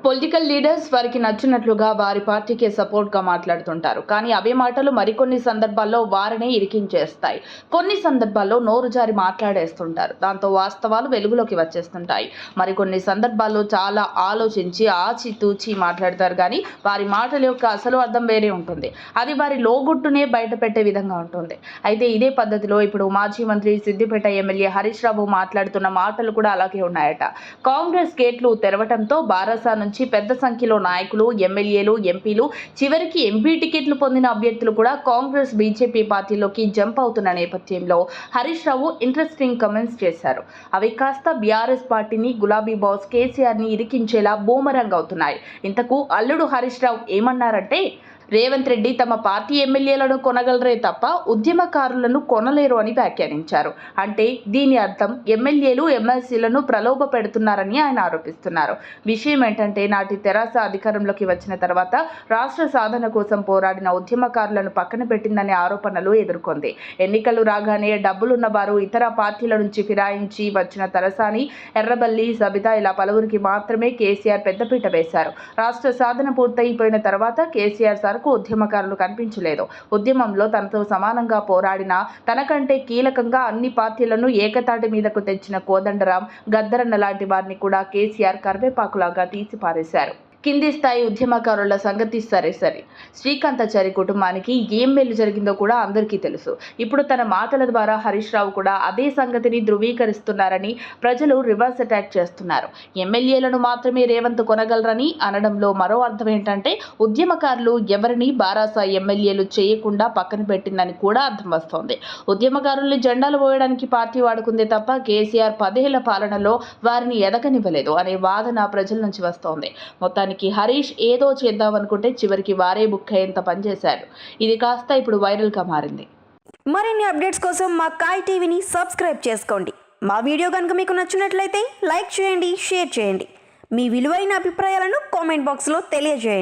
Political leaders వారికి నచ్చినట్లుగా వారి పార్టీకి సపోర్ట్గా మాట్లాడుతుంటారు. కానీ అవే మాటలు మరికొన్ని సందర్భాల్లో వారినే ఇరికించేస్తాయి. కొన్ని సందర్భాల్లో నోరు జారి మాట్లాడేస్తుంటారు. దాంతో వాస్తవాలు వెలుగులోకి వచ్చేస్తుంటాయి. మరికొన్ని సందర్భాల్లో చాలా ఆలోచించి ఆచితూచి మాట్లాడతారు. కానీ వారి మాటల యొక్క అసలు అర్థం వేరే ఉంటుంది. అది వారి లోగుట్టునే బయట పెట్టే విధంగా ఉంటుంది. అయితే ఇదే పద్ధతిలో ఇప్పుడు మాజీ మంత్రి సిద్దిపేట ఎమ్మెల్యే హరీష్ రావు మాట్లాడుతున్న మాటలు కూడా అలాగే ఉన్నాయట. కాంగ్రెస్ గేట్లు తెరవడంతో బారాసా నుంచి పెద్ద సంఖ్యలో నాయకులు, ఎమ్మెల్యేలు, ఎంపీలు, చివరికి ఎంపీ టికెట్లు పొందిన అభ్యర్థులు కూడా కాంగ్రెస్, బీజేపీ పార్టీలోకి జంప్ అవుతున్న నేపథ్యంలో హరీష్ రావు ఇంట్రెస్టింగ్ కమెంట్స్ చేశారు. అవి కాస్త బీఆర్ఎస్ పార్టీని, గులాబీ బాస్ కేసీఆర్ని ఇరికించేలా బూమరంగ్ అవుతున్నాయి. ఇంతకు అల్లుడు హరీష్ రావు ఏమన్నారంటే, రేవంత్ రెడ్డి తమ పార్టీ ఎమ్మెల్యేలను కొనగలరే తప్ప ఉద్యమకారులను కొనలేరు అని వ్యాఖ్యానించారు. అంటే దీని అర్థం ఎమ్మెల్యేలు, ఎమ్మెల్సీలను ప్రలోభ పెడుతున్నారని ఆయన ఆరోపిస్తున్నారు. విషయం ఏంటంటే, నాటి తెరాస అధికారంలోకి వచ్చిన తర్వాత రాష్ట్ర సాధన కోసం పోరాడిన ఉద్యమకారులను పక్కన పెట్టిందనే ఆరోపణలు ఎదుర్కొంది. ఎన్నికలు రాగానే డబ్బులున్న వారు ఇతర పార్టీల నుంచి ఫిరాయించి వచ్చిన తలసాని, ఎర్రబల్లి, సబితా ఇలా పలువురికి మాత్రమే కేసీఆర్ పెద్దపీట వేశారు. రాష్ట్ర సాధన పూర్తయిపోయిన తర్వాత కేసీఆర్ ఉద్యమకారులు కనిపించలేదు. ఉద్యమంలో తనతో సమానంగా పోరాడిన, తనకంటే కీలకంగా అన్ని పార్టీలను ఏకతాటి మీదకు తెచ్చిన కోదండరాం, గద్దరన్న లాంటి వారిని కూడా కేసీఆర్ కరివేపాకులాగా తీసిపారేశారు. కింది స్థాయి ఉద్యమకారుల సంగతి సరే. శ్రీకాంతాచారి కుటుంబానికి ఏం మేలు జరిగిందో కూడా అందరికీ తెలుసు. ఇప్పుడు తన మాటల ద్వారా హరీష్ రావు కూడా అదే సంగతిని ధృవీకరిస్తున్నారని ప్రజలు రివర్స్ అటాక్ చేస్తున్నారు. ఎమ్మెల్యేలను మాత్రమే రేవంత్ కొనగలరని అనడంలో మరో అర్థం ఏంటంటే, ఉద్యమకారులు ఎవరిని బారాసా ఎమ్మెల్యేలు చేయకుండా పక్కన పెట్టిందని కూడా అర్థం వస్తోంది. ఉద్యమకారుల్ని జెండాలు పోయడానికి పార్టీ వాడుకుందే తప్ప కేసీఆర్ 10 ఏళ్ల పాలనలో వారిని ఎదగనివ్వలేదు అనే వాదన ప్రజల నుంచి వస్తోంది. మొత్తానికి హరీష్ ఏదో చేద్దామనుకుంటే చివరికి వారే బుక్ అయ్యేంత పనిచేశారు. ఇది కాస్త ఇప్పుడు వైరల్గా మారింది. మరిన్ని అప్డేట్స్ కోసం మా కాయ్ టీవీని సబ్స్క్రైబ్ చేసుకోండి. మా వీడియో కనుక మీకు నచ్చినట్లయితే లైక్ చేయండి, షేర్ చేయండి. మీ విలువైన అభిప్రాయాలను కామెంట్ బాక్స్లో తెలియజేయండి.